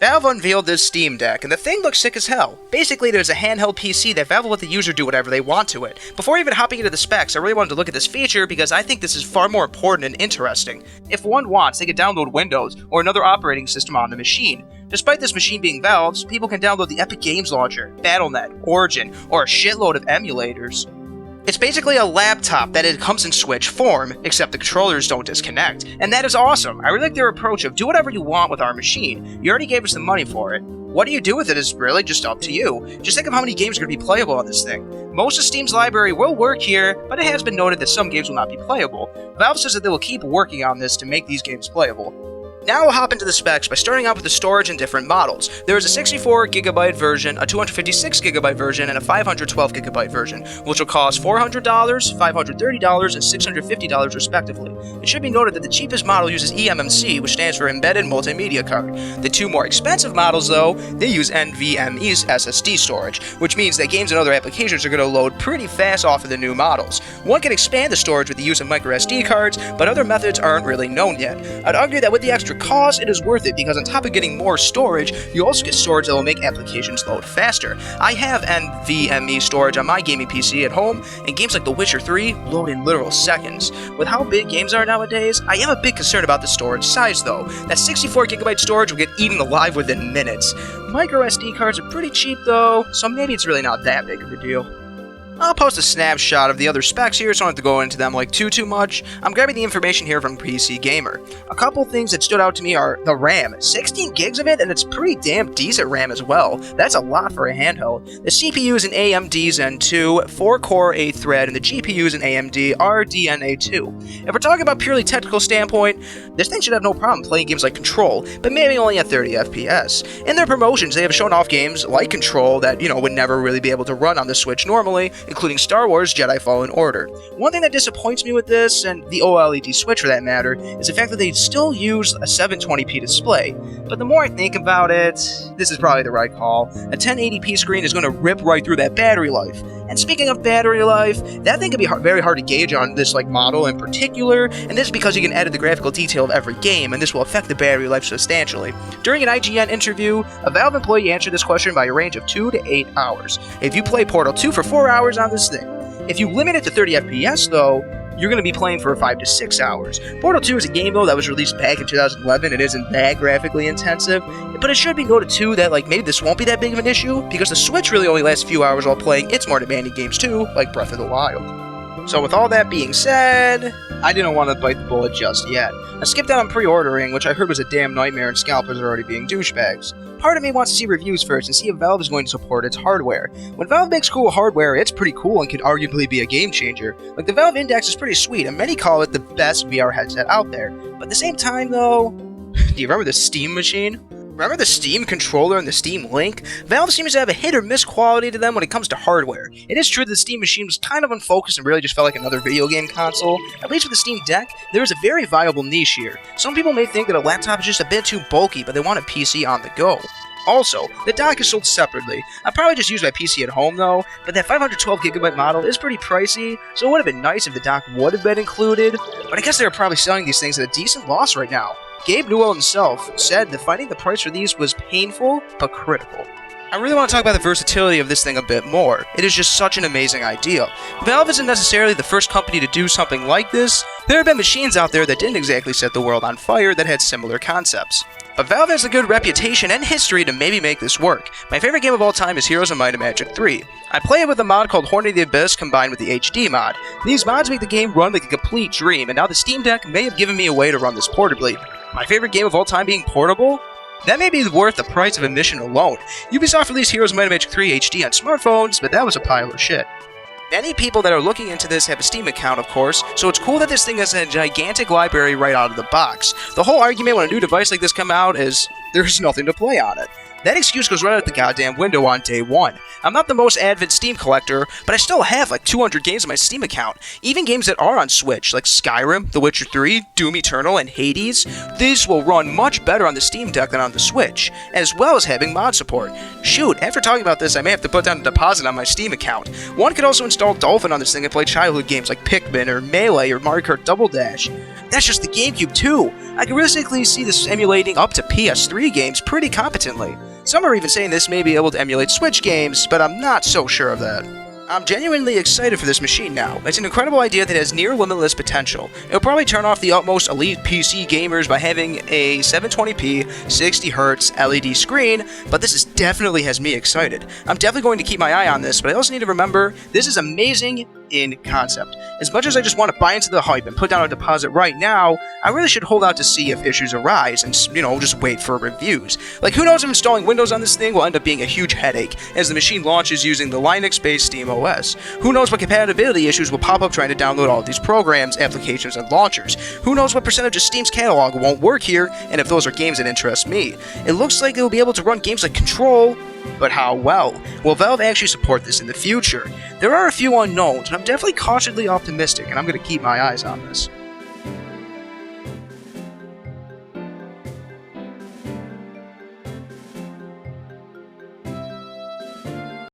Valve unveiled this Steam Deck, and the thing looks sick as hell. Basically, there's a handheld PC that Valve will let the user do whatever they want to it. Before even hopping into the specs, I really wanted to look at this feature because I think this is far more important and interesting. If one wants, they could download Windows or another operating system on the machine. Despite this machine being Valve's, people can download the Epic Games Launcher, Battle.net, Origin, or a shitload of emulators. It's basically a laptop that it comes in Switch form, except the controllers don't disconnect. And that is awesome. I really like their approach of do whatever you want with our machine. You already gave us the money for it. What do you do with it is really just up to you. Just think of how many games are going to be playable on this thing. Most of Steam's library will work here, but it has been noted that some games will not be playable. Valve says that they will keep working on this to make these games playable. Now we'll hop into the specs by starting out with the storage and different models. There is a 64GB version, a 256GB version, and a 512GB version, which will cost $400, $530, and $650 respectively. It should be noted that the cheapest model uses eMMC, which stands for Embedded Multimedia Card. The two more expensive models, though, they use NVMe's SSD storage, which means that games and other applications are going to load pretty fast off of the new models. One can expand the storage with the use of microSD cards, but other methods aren't really known yet. I'd argue that with the extra cost, it is worth it because on top of getting more storage, you also get storage that will make applications load faster. I have NVMe storage on my gaming PC at home, and games like The Witcher 3 load in literal seconds. With how big games are nowadays, I am a bit concerned about the storage size though. That 64GB storage will get eaten alive within minutes. Micro SD cards are pretty cheap though, so maybe it's really not that big of a deal. I'll post a snapshot of the other specs here, so I don't have to go into them like too much. I'm grabbing the information here from PC Gamer. A couple things that stood out to me are the RAM. 16 gigs of it, and it's pretty damn decent RAM as well. That's a lot for a handheld. The CPU is an AMD Zen 2, 4-core 8-thread, and the GPU is an AMD RDNA 2. If we're talking about purely technical standpoint, this thing should have no problem playing games like Control, but maybe only at 30 FPS. In their promotions, they have shown off games like Control that, would never really be able to run on the Switch normally, including Star Wars Jedi Fallen Order. One thing that disappoints me with this, and the OLED Switch for that matter, is the fact that they still use a 720p display. But the more I think about it, this is probably the right call. A 1080p screen is going to rip right through that battery life. And speaking of battery life, that thing can be very hard to gauge on this model in particular, and this is because you can edit the graphical detail of every game, and this will affect the battery life substantially. During an IGN interview, a Valve employee answered this question by a range of 2 to 8 hours. If you play Portal 2 for 4 hours on this thing. If you limit it to 30 FPS though, you're going to be playing for 5 to 6 hours. Portal 2 is a game though that was released back in 2011. It isn't that graphically intensive, but it should be noted too that maybe this won't be that big of an issue because the Switch really only lasts a few hours while playing its more demanding games too, like Breath of the Wild. So with all that being said, I didn't want to bite the bullet just yet. I skipped out on pre-ordering, which I heard was a damn nightmare and scalpers are already being douchebags. Part of me wants to see reviews first and see if Valve is going to support its hardware. When Valve makes cool hardware, it's pretty cool and can arguably be a game changer. Like the Valve Index is pretty sweet, and many call it the best VR headset out there. But at the same time though, do you remember the Steam machine? Remember the Steam controller and the Steam Link? Valve seems to have a hit or miss quality to them when it comes to hardware. It is true that the Steam machine was kind of unfocused and really just felt like another video game console. At least with the Steam Deck, there is a very viable niche here. Some people may think that a laptop is just a bit too bulky, but they want a PC on the go. Also, the dock is sold separately. I'd probably just use my PC at home though, but that 512GB model is pretty pricey, so it would have been nice if the dock would have been included, but I guess they're probably selling these things at a decent loss right now. Gabe Newell himself said that finding the price for these was painful, but critical. I really want to talk about the versatility of this thing a bit more. It is just such an amazing idea. Valve isn't necessarily the first company to do something like this. There have been machines out there that didn't exactly set the world on fire that had similar concepts. But Valve has a good reputation and history to maybe make this work. My favorite game of all time is Heroes of Might and Magic 3. I play it with a mod called Horn of the Abyss combined with the HD mod. These mods make the game run like a complete dream, and now the Steam Deck may have given me a way to run this portably. My favorite game of all time being portable? That may be worth the price of admission alone. Ubisoft released Heroes of Might and Magic 3 HD on smartphones, but that was a pile of shit. Many people that are looking into this have a Steam account, of course, so it's cool that this thing has a gigantic library right out of the box. The whole argument when a new device like this comes out is there's nothing to play on it. That excuse goes right out the goddamn window on day one. I'm not the most avid Steam collector, but I still have like 200 games on my Steam account. Even games that are on Switch, like Skyrim, The Witcher 3, Doom Eternal, and Hades, these will run much better on the Steam Deck than on the Switch, as well as having mod support. Shoot, after talking about this, I may have to put down a deposit on my Steam account. One could also install Dolphin on this thing and play childhood games like Pikmin or Melee or Mario Kart Double Dash. That's just the GameCube too. I can realistically see this emulating up to PS3 games pretty competently. Some are even saying this may be able to emulate Switch games, but I'm not so sure of that. I'm genuinely excited for this machine now. It's an incredible idea that has near limitless potential. It'll probably turn off the utmost elite PC gamers by having a 720p, 60Hz LED screen, but this definitely has me excited. I'm definitely going to keep my eye on this, but I also need to remember this is amazing in concept. As much as I just want to buy into the hype and put down a deposit right now, I really should hold out to see if issues arise and, just wait for reviews. Like, who knows if installing Windows on this thing will end up being a huge headache as the machine launches using the Linux-based Steam OS. Who knows what compatibility issues will pop up trying to download all of these programs, applications, and launchers. Who knows what percentage of Steam's catalog won't work here, and if those are games that interest me. It looks like it will be able to run games like Control, but how well? Will Valve actually support this in the future? There are a few unknowns, and I'm definitely cautiously optimistic, and I'm going to keep my eyes on this.